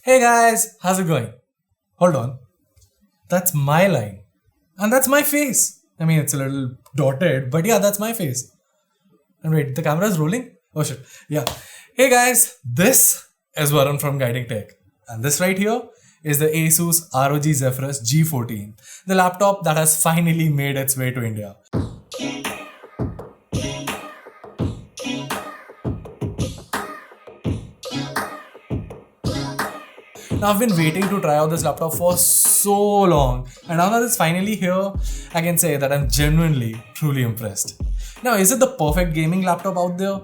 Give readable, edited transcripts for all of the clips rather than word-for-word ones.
Hey guys, how's it going? Hold on. That's my line. And that's my face. I mean, it's a little dotted, but yeah, that's my face. And wait, the camera is rolling? Oh shit. Yeah. Hey guys, this is Varun from Guiding Tech. And this right here is the Asus ROG Zephyrus G14, the laptop that has finally made its way to India. Now, I've been waiting to try out this laptop for so long, and now that it's finally here, I can say that I'm genuinely, truly impressed. Now, is it the perfect gaming laptop out there?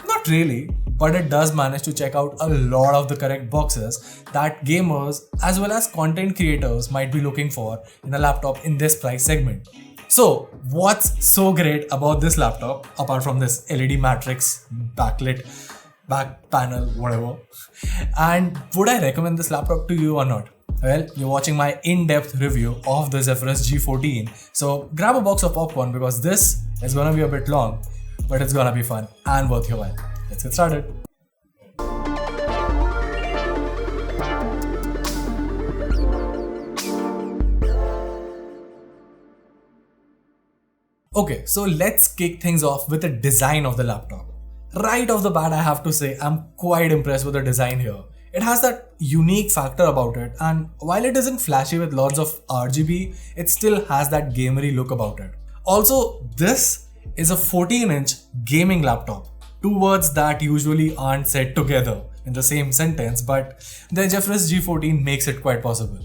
Not really, but it does manage to check out a lot of the correct boxes that gamers as well as content creators might be looking for in a laptop in this price segment. So, what's so great about this laptop apart from this LED matrix backlit back panel, whatever? And would I recommend this laptop to you or not? Well, you're watching my in-depth review of the Zephyrus G14, so grab a box of popcorn because this is gonna be a bit long, but it's gonna be fun and worth your while. Let's get started. Okay, so let's kick things off with the design of the laptop. Right off the bat, I have to say I'm quite impressed with the design here. It has that unique factor about it, and while it isn't flashy with lots of RGB, it still has that gamery look about it. Also, this is a 14-inch gaming laptop. Two words that usually aren't said together in the same sentence, but the Zephyrus G14 makes it quite possible.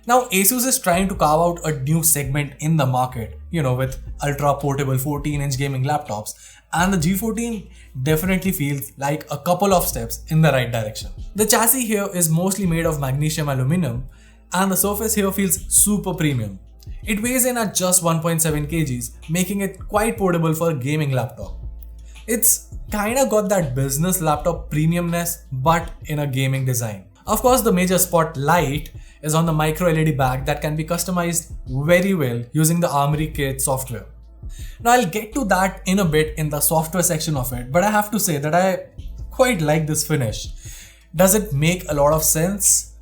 Now, Asus is trying to carve out a new segment in the market, with ultra portable 14-inch gaming laptops, and the G14 definitely feels like a couple of steps in the right direction. The chassis here is mostly made of magnesium aluminum, and the surface here feels super premium. It weighs in at just 1.7 kgs, making it quite portable for a gaming laptop. It's kinda got that business laptop premiumness, but in a gaming design. Of course, the major spotlight is on the micro LED back that can be customized very well using the Armoury Kit software. Now, I'll get to that in a bit in the software section of it, but I have to say that I quite like this finish. Does it make a lot of sense?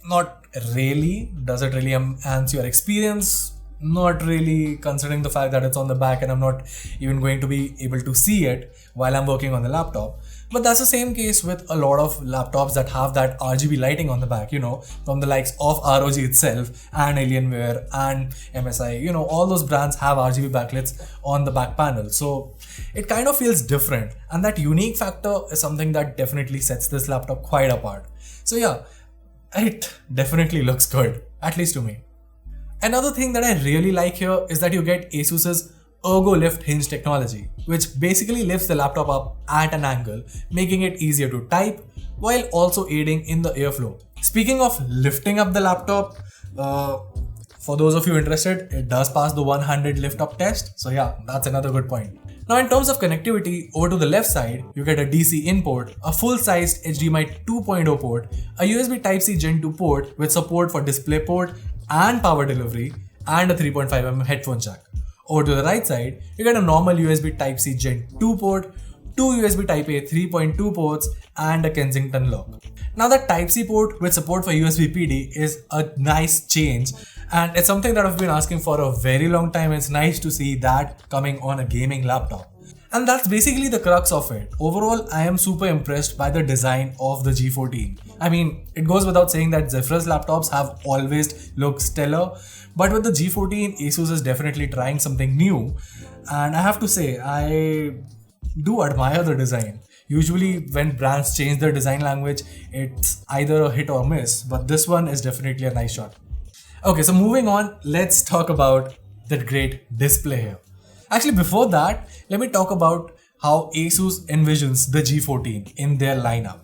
Not really. Does it really enhance your experience? Not really, considering the fact that it's on the back and I'm not even going to be able to see it while I'm working on the laptop. But that's the same case with a lot of laptops that have that RGB lighting on the back, from the likes of ROG itself and Alienware and MSI, all those brands have RGB backlights on the back panel. So it kind of feels different, and that unique factor is something that definitely sets this laptop quite apart. So yeah, it definitely looks good, at least to me. Another thing that I really like here is that you get Asus's Ergo Lift hinge technology, which basically lifts the laptop up at an angle, making it easier to type while also aiding in the airflow. Speaking of lifting up the laptop, for those of you interested, it does pass the 100 lift up test, so yeah, that's another good point. Now, in terms of connectivity, over to the left side, you get a DC in port, a full-sized HDMI 2.0 port, a USB Type-C Gen 2 port with support for DisplayPort and power delivery, and a 3.5mm headphone jack. Over to the right side, you get a normal USB Type-C Gen 2 port, two USB Type-A 3.2 ports, and a Kensington lock. Now, the Type-C port with support for USB PD is a nice change, and it's something that I've been asking for a very long time. It's nice to see that coming on a gaming laptop. And that's basically the crux of it. Overall, I am super impressed by the design of the G14. I mean, it goes without saying that Zephyrus laptops have always looked stellar, but with the G14, Asus is definitely trying something new. And I have to say, I do admire the design. Usually when brands change their design language, it's either a hit or miss, but this one is definitely a nice shot. Okay, so moving on, let's talk about that great display here. Actually, before that, let me talk about how Asus envisions the G14 in their lineup.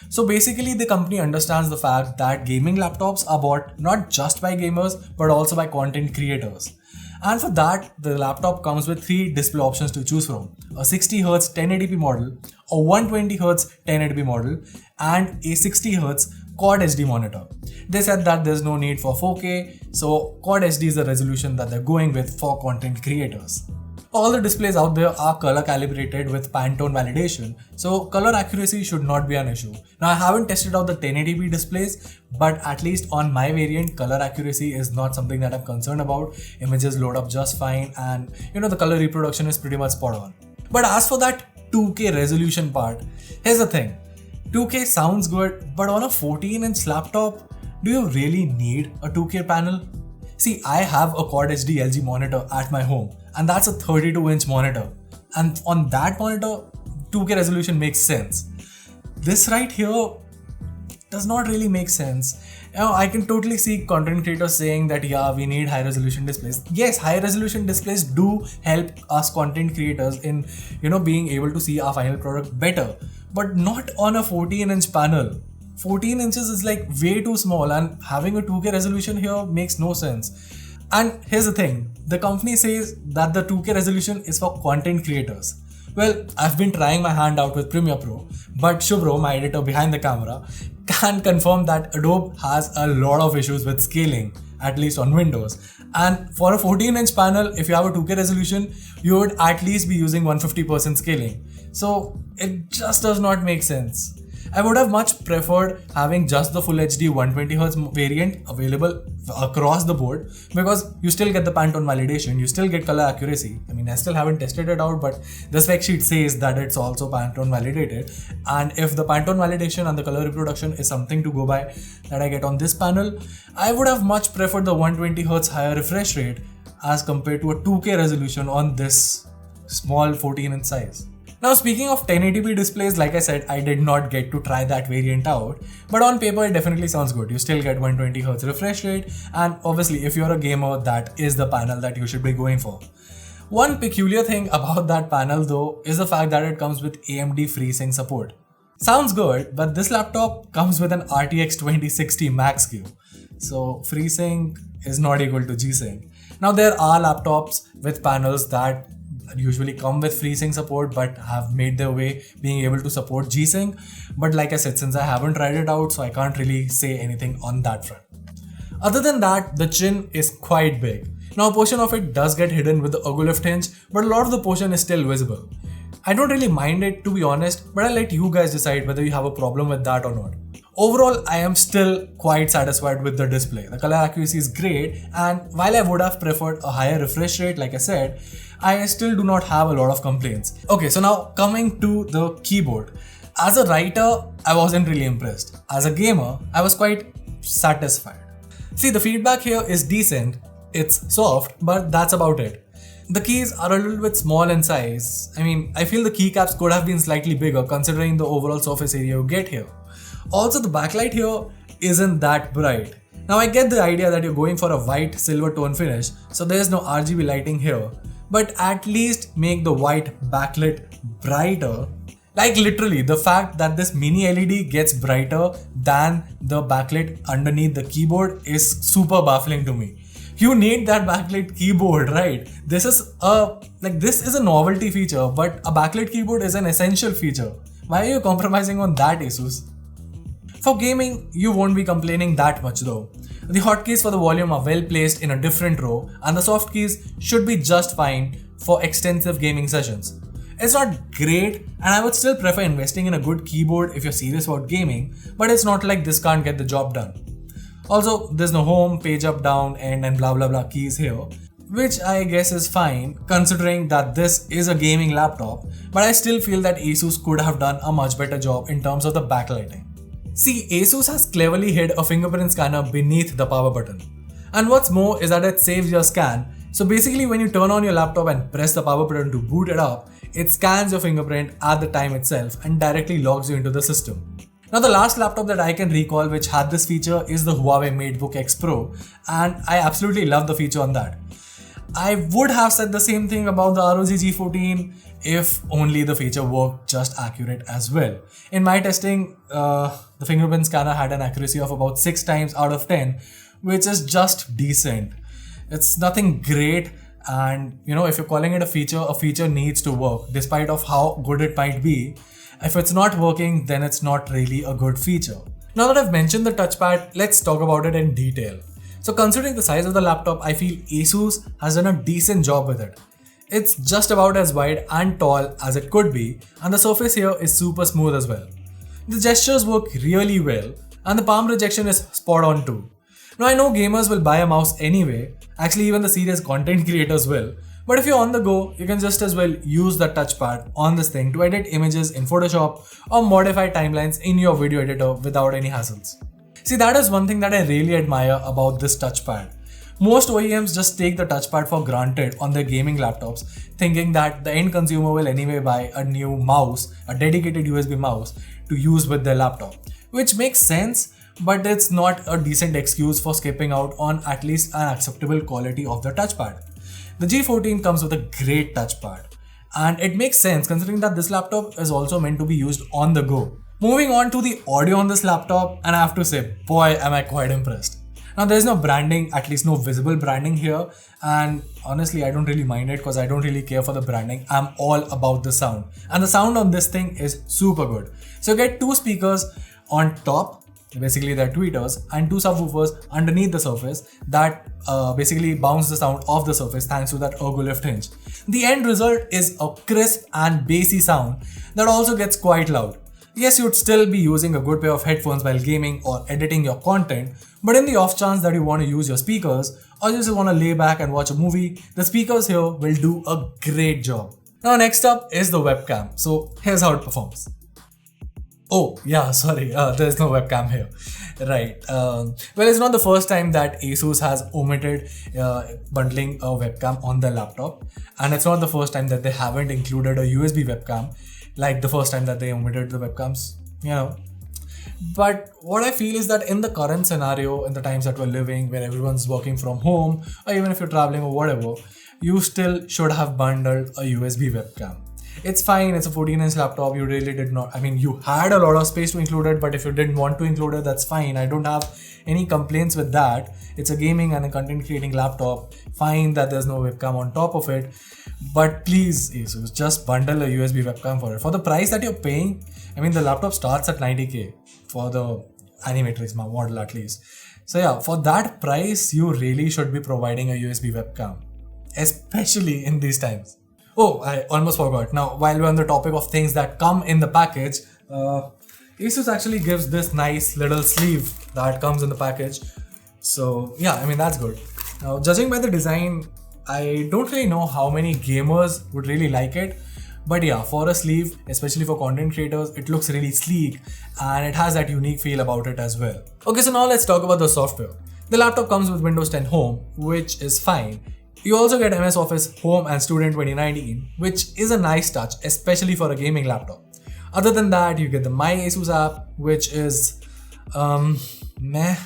So basically, the company understands the fact that gaming laptops are bought not just by gamers, but also by content creators. And for that, the laptop comes with three display options to choose from: a 60Hz 1080p model, a 120Hz 1080p model, and a 60Hz Quad HD monitor. They said that there's no need for 4K, so Quad HD is the resolution that they're going with for content creators. All the displays out there are color calibrated with Pantone validation, so color accuracy should not be an issue. Now I haven't tested out the 1080p displays, but at least on my variant, color accuracy is not something that I'm concerned about. Images load up just fine, and the color reproduction is pretty much spot on. But as for that 2K resolution part, here's the thing. 2K sounds good, but on a 14-inch laptop, do you really need a 2K panel? See, I have a Quad HD LG monitor at my home, and that's a 32-inch monitor. And on that monitor, 2K resolution makes sense. This right here does not really make sense. I can totally see content creators saying that, yeah, we need high resolution displays. Yes, high resolution displays do help us content creators in, being able to see our final product better, but not on a 14-inch panel. 14 inches is like way too small, and having a 2K resolution here makes no sense. And here's the thing, the company says that the 2K resolution is for content creators. Well, I've been trying my hand out with Premiere Pro, but Shubhro, my editor behind the camera, can confirm that Adobe has a lot of issues with scaling, at least on Windows. And for a 14-inch panel, if you have a 2K resolution, you would at least be using 150% scaling. So it just does not make sense. I would have much preferred having just the full HD 120Hz variant available across the board, because you still get the Pantone validation, you still get color accuracy. I mean, I still haven't tested it out, but the spec sheet says that it's also Pantone validated. And if the Pantone validation and the color reproduction is something to go by that I get on this panel, I would have much preferred the 120Hz higher refresh rate as compared to a 2K resolution on this small 14-inch size. Now, speaking of 1080p displays, like I said, I did not get to try that variant out, but on paper it definitely sounds good. You still get 120Hz refresh rate, and obviously if you're a gamer, that is the panel that you should be going for. One peculiar thing about that panel though is the fact that it comes with AMD FreeSync support. Sounds good, but this laptop comes with an RTX 2060 Max-Q, so FreeSync is not equal to G-Sync. Now, there are laptops with panels that usually come with FreeSync support but have made their way being able to support G-Sync, but like I said, since I haven't tried it out, so I can't really say anything on that front. Other than that, the chin is quite big. Now, a portion of it does get hidden with the Ogolift hinge, but a lot of the portion is still visible. I don't really mind it, to be honest, but I'll let you guys decide whether you have a problem with that or not. Overall, I am still quite satisfied with the display. The color accuracy is great, and while I would have preferred a higher refresh rate, like I said, I still do not have a lot of complaints. Okay, so now coming to the keyboard. As a writer, I wasn't really impressed. As a gamer, I was quite satisfied. See, the feedback here is decent. It's soft, but that's about it. The keys are a little bit small in size. I mean, I feel the keycaps could have been slightly bigger considering the overall surface area you get here. Also, the backlight here isn't that bright. Now, I get the idea that you're going for a white silver tone finish, so there's no RGB lighting here, but at least make the white backlit brighter. Like literally, the fact that this mini LED gets brighter than the backlit underneath the keyboard is super baffling to me. You need that backlit keyboard, right? This is a novelty feature, but a backlit keyboard is an essential feature. Why are you compromising on that, Asus? For gaming, you won't be complaining that much though. The hotkeys for the volume are well placed in a different row, and the soft keys should be just fine for extensive gaming sessions. It's not great, and I would still prefer investing in a good keyboard if you're serious about gaming, but it's not like this can't get the job done. Also, there's no home, page up, down, end, and blah blah blah keys here, which I guess is fine considering that this is a gaming laptop, but I still feel that Asus could have done a much better job in terms of the backlighting. See, Asus has cleverly hid a fingerprint scanner beneath the power button. And what's more is that it saves your scan. So basically, when you turn on your laptop and press the power button to boot it up, it scans your fingerprint at the time itself and directly logs you into the system. Now, the last laptop that I can recall which had this feature is the Huawei MateBook X Pro, and I absolutely love the feature on that. I would have said the same thing about the ROG G14 if only the feature worked just accurate as well. In my testing, the fingerprint scanner had an accuracy of about 6 times out of 10, which is just decent. It's nothing great, and if you're calling it a feature needs to work despite of how good it might be. If it's not working, then it's not really a good feature. Now that I've mentioned the touchpad, let's talk about it in detail. So considering the size of the laptop, I feel Asus has done a decent job with it. It's just about as wide and tall as it could be, and the surface here is super smooth as well. The gestures work really well, and the palm rejection is spot on too. Now I know gamers will buy a mouse anyway, actually even the serious content creators will, but if you're on the go, you can just as well use the touchpad on this thing to edit images in Photoshop or modify timelines in your video editor without any hassles. See, that is one thing that I really admire about this touchpad. Most OEMs just take the touchpad for granted on their gaming laptops, thinking that the end consumer will anyway buy a new mouse, a dedicated USB mouse, to use with their laptop. Which makes sense, but it's not a decent excuse for skipping out on at least an acceptable quality of the touchpad. The G14 comes with a great touchpad, and it makes sense considering that this laptop is also meant to be used on the go. Moving on to the audio on this laptop, and I have to say, boy am I quite impressed. Now there's no branding, at least no visible branding here, and honestly I don't really mind it because I don't really care for the branding. I'm all about the sound, and the sound on this thing is super good. So you get two speakers on top, basically they're tweeters, and two subwoofers underneath the surface that basically bounce the sound off the surface thanks to that ergo lift hinge. The end result is a crisp and bassy sound that also gets quite loud. Yes, you'd still be using a good pair of headphones while gaming or editing your content, but in the off chance that you want to use your speakers or just want to lay back and watch a movie, the speakers here will do a great job. Now next up is the webcam. So here's how it performs. Oh yeah, sorry, there's no webcam here. Right. Well, it's not the first time that ASUS has omitted bundling a webcam on their laptop, and it's not the first time that they haven't included a USB webcam, like the first time that they omitted the webcams, But what I feel is that in the current scenario, in the times that we're living, where everyone's working from home, or even if you're traveling or whatever, you still should have bundled a USB webcam. It's fine, it's a 14-inch laptop, you really did not, you had a lot of space to include it, but if you didn't want to include it, that's fine. I don't have any complaints with that. It's a gaming and a content creating laptop. Fine that there's no webcam on top of it, but please ASUS, just bundle a USB webcam for it. For the price that you're paying, the laptop starts at 90k for the Animatrix model at least. So yeah, for that price, you really should be providing a USB webcam, especially in these times. Oh, I almost forgot. Now, while we're on the topic of things that come in the package, ASUS actually gives this nice little sleeve that comes in the package. So yeah, that's good. Now, judging by the design, I don't really know how many gamers would really like it. But yeah, for a sleeve, especially for content creators, it looks really sleek and it has that unique feel about it as well. Okay, so now let's talk about the software. The laptop comes with Windows 10 Home, which is fine. You also get MS Office Home and Student 2019, which is a nice touch, especially for a gaming laptop. Other than that, you get the My ASUS app, which is meh.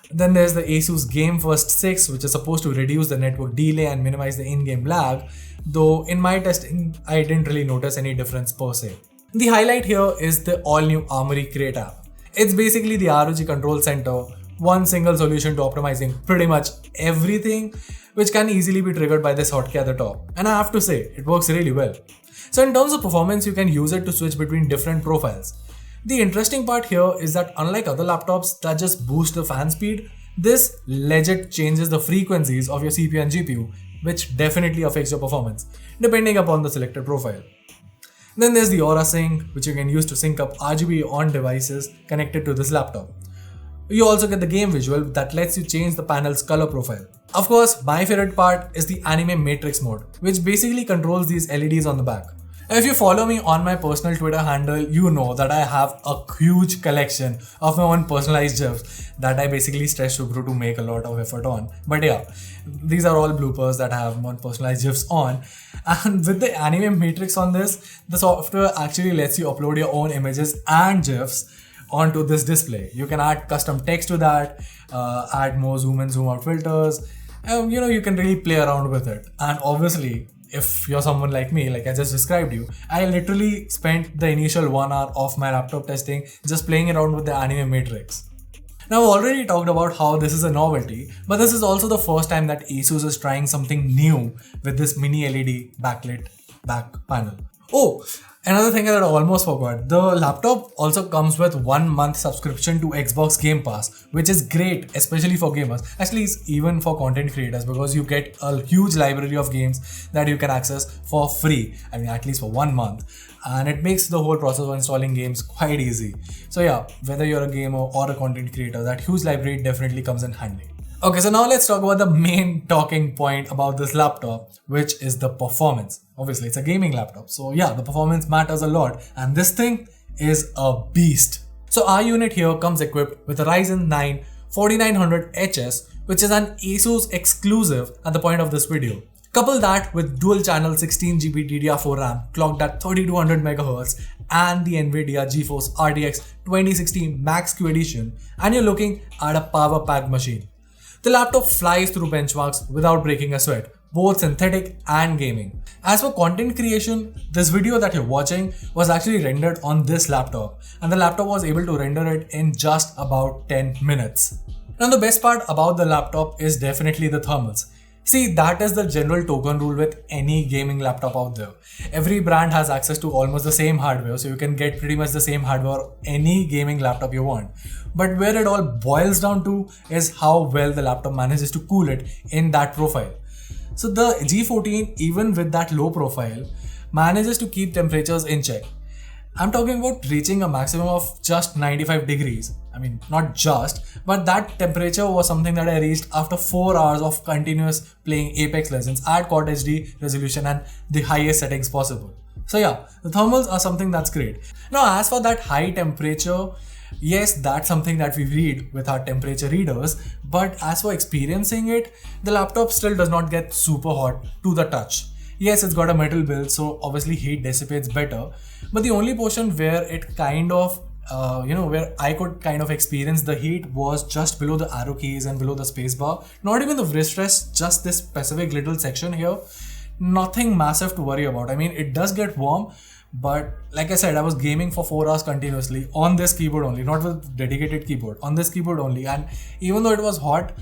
Then there's the ASUS GameFirst 6, which is supposed to reduce the network delay and minimize the in-game lag, though in my testing, I didn't really notice any difference per se. The highlight here is the all-new Armoury Crate app. It's basically the ROG Control Center, one single solution to optimizing pretty much everything, which can easily be triggered by this hotkey at the top. And I have to say, it works really well. So in terms of performance, you can use it to switch between different profiles. The interesting part here is that unlike other laptops that just boost the fan speed, this legit changes the frequencies of your CPU and GPU, which definitely affects your performance, depending upon the selected profile. Then there's the Aura Sync, which you can use to sync up RGB on devices connected to this laptop. You also get the game visual that lets you change the panel's color profile. Of course, my favorite part is the Anime Matrix mode, which basically controls these LEDs on the back. If you follow me on my personal Twitter handle, you know that I have a huge collection of my own personalized GIFs that I basically stretch to grow to make a lot of effort on. But yeah, these are all bloopers that I have my own personalized GIFs on. And with the Anime Matrix on this, the software actually lets you upload your own images and GIFs onto this display. You can add custom text to that, add more zoom in, zoom out filters. You can really play around with it. And obviously, if you're someone like me, like I just described you, I literally spent the initial 1 hour of my laptop testing just playing around with the Anime Matrix. Now I've already talked about how this is a novelty, but this is also the first time that ASUS is trying something new with this mini LED backlit back panel. Oh, Another thing that I almost forgot, the laptop also comes with 1 month subscription to Xbox Game Pass, which is great, especially for gamers. Actually, it's even for content creators because you get a huge library of games that you can access for free. I mean, at least for 1 month. And it makes the whole process of installing games quite easy. So yeah, whether you're a gamer or a content creator, that huge library definitely comes in handy. Okay, so now let's talk about the main talking point about this laptop, which is the performance. Obviously, it's a gaming laptop. So yeah, the performance matters a lot. And this thing is a beast. So our unit here comes equipped with a Ryzen 9 4900HS, which is an ASUS exclusive at the point of this video. Couple that with dual channel 16GB DDR4 RAM clocked at 3200 MHz and the Nvidia GeForce RTX 2060 Max-Q edition, and you're looking at a power-packed machine. The laptop flies through benchmarks without breaking a sweat, both synthetic and gaming. As for content creation, this video that you're watching was actually rendered on this laptop, and the laptop was able to render it in just about 10 minutes. Now the best part about the laptop is definitely the thermals. See, that is the general token rule with any gaming laptop out there. Every brand has access to almost the same hardware, so you can get pretty much the same hardware on any gaming laptop you want. But where it all boils down to is how well the laptop manages to cool it in that profile. So the G14, even with that low profile, manages to keep temperatures in check. I'm talking about reaching a maximum of just 95 degrees. I mean, not just, but that temperature was something that I reached after 4 hours of continuous playing Apex Legends at Quad HD resolution and the highest settings possible. So yeah, the thermals are something that's great. Now, as for that high temperature, yes, that's something that we read with our temperature readers, but as for experiencing it, the laptop still does not get super hot to the touch. Yes, it's got a metal build, so obviously heat dissipates better, but the only portion where it kind of where I could kind of experience the heat was just below the arrow keys and below the spacebar. Not even the wrist rest, just this specific little section here. Nothing massive to worry about. I mean, it does get warm, but like I said, I was gaming for 4 hours continuously on this keyboard only, not with dedicated keyboard, on this keyboard only. And even though it was hot,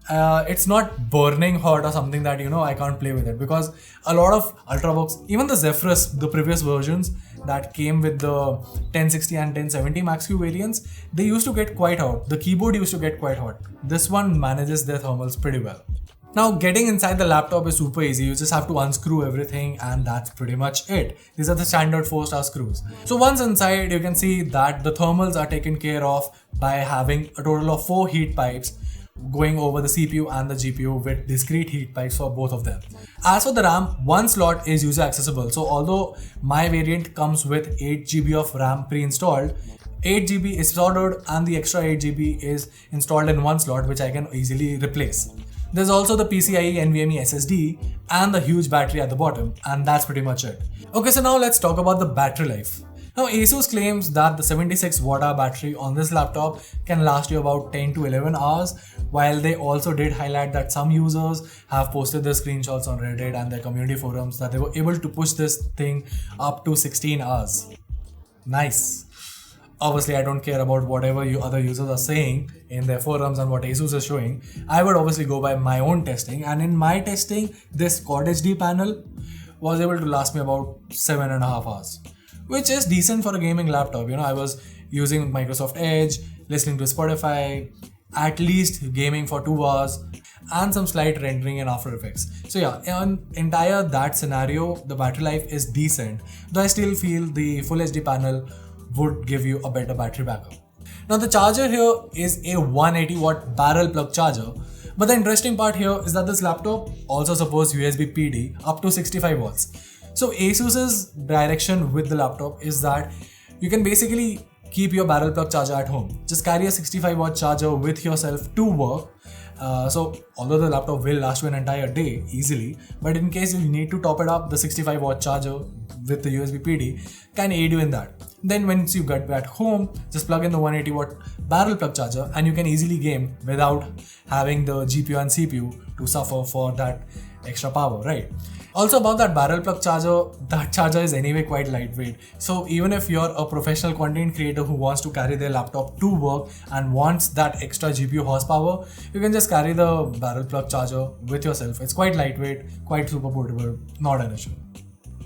it's not burning hot or something that, I can't play with it, because a lot of Ultrabooks, even the Zephyrus, the previous versions that came with the 1060 and 1070 Max-Q variants, they used to get quite hot. The keyboard used to get quite hot. This one manages their thermals pretty well. Now, getting inside the laptop is super easy. You just have to unscrew everything and that's pretty much it. These are the standard 4-star screws. So once inside, you can see that the thermals are taken care of by having a total of 4 heat pipes going over the CPU and the GPU with discrete heat pipes for both of them. As for the RAM, one slot is user accessible. So although my variant comes with 8GB of RAM pre-installed, 8GB is ordered and the extra 8GB is installed in one slot, which I can easily replace. There's also the PCIe NVMe SSD and the huge battery at the bottom, and that's pretty much it. Okay, so now let's talk about the battery life. Now, ASUS claims that the 76 watt-hour battery on this laptop can last you about 10 to 11 hours, while they also did highlight that some users have posted their screenshots on Reddit and their community forums that they were able to push this thing up to 16 hours. Nice. Obviously, I don't care about whatever other users are saying in their forums and what ASUS is showing. I would obviously go by my own testing, and in my testing, this Quad HD panel was able to last me about 7.5 hours. Which is decent for a gaming laptop. I was using Microsoft Edge, listening to Spotify, at least gaming for 2 hours, and some slight rendering in After Effects. So yeah, in entire that scenario, the battery life is decent, though I still feel the Full HD panel would give you a better battery backup. Now the charger here is a 180 watt barrel plug charger, but the interesting part here is that this laptop also supports USB PD up to 65 watts. So Asus's direction with the laptop is that you can basically keep your barrel plug charger at home. Just carry a 65 watt charger with yourself to work. So although the laptop will last you an entire day easily, but in case you need to top it up, the 65 watt charger with the USB PD can aid you in that. Then once you get back home, just plug in the 180 watt barrel plug charger and you can easily game without having the GPU and CPU to suffer for that extra power, right? Also about that barrel plug charger, that charger is anyway quite lightweight. So even if you're a professional content creator who wants to carry their laptop to work and wants that extra GPU horsepower, you can just carry the barrel plug charger with yourself. It's quite lightweight, quite super portable, not an issue.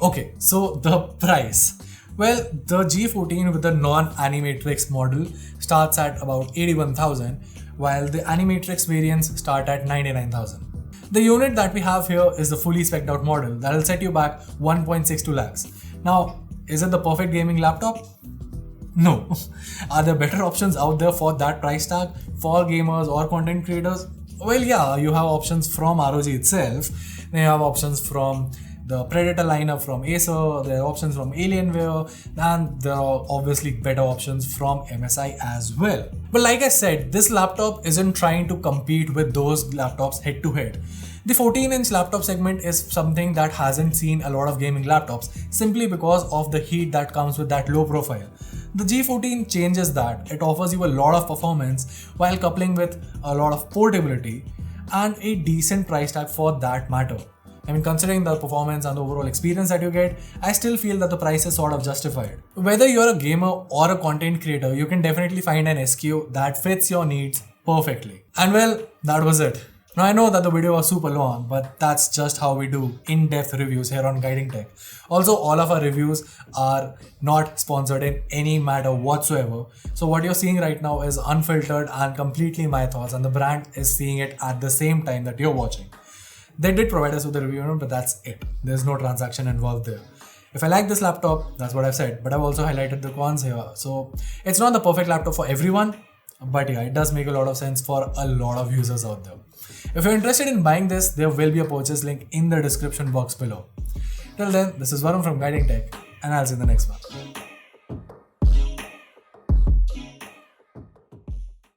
Okay, so the price. Well, the G14 with the non-Animatrix model starts at about 81,000, while the Animatrix variants start at 99,000. The unit that we have here is the fully spec'd out model that will set you back 1.62 lakhs. Now, is it the perfect gaming laptop? No. Are there better options out there for that price tag for gamers or content creators? Well, yeah, you have options from ROG itself. They have options from the Predator lineup from Acer, there are options from Alienware, and there are obviously better options from MSI as well. But like I said, this laptop isn't trying to compete with those laptops head to head. The 14-inch laptop segment is something that hasn't seen a lot of gaming laptops simply because of the heat that comes with that low profile. The G14 changes that. It offers you a lot of performance while coupling with a lot of portability and a decent price tag for that matter. I mean, considering the performance and the overall experience that you get, I still feel that the price is sort of justified. Whether you're a gamer or a content creator, you can definitely find an SKU that fits your needs perfectly. And well, that was it. Now I know that the video was super long, but that's just how we do in-depth reviews here on Guiding Tech. Also, all of our reviews are not sponsored in any matter whatsoever. So what you're seeing right now is unfiltered and completely my thoughts, and the brand is seeing it at the same time that you're watching. They did provide us with a review, but that's it. There's no transaction involved there. If I like this laptop, that's what I've said, but I've also highlighted the cons here. So it's not the perfect laptop for everyone, but yeah, it does make a lot of sense for a lot of users out there. If you're interested in buying this, there will be a purchase link in the description box below. Till then, this is Varun from Guiding Tech, and I'll see you in the next one.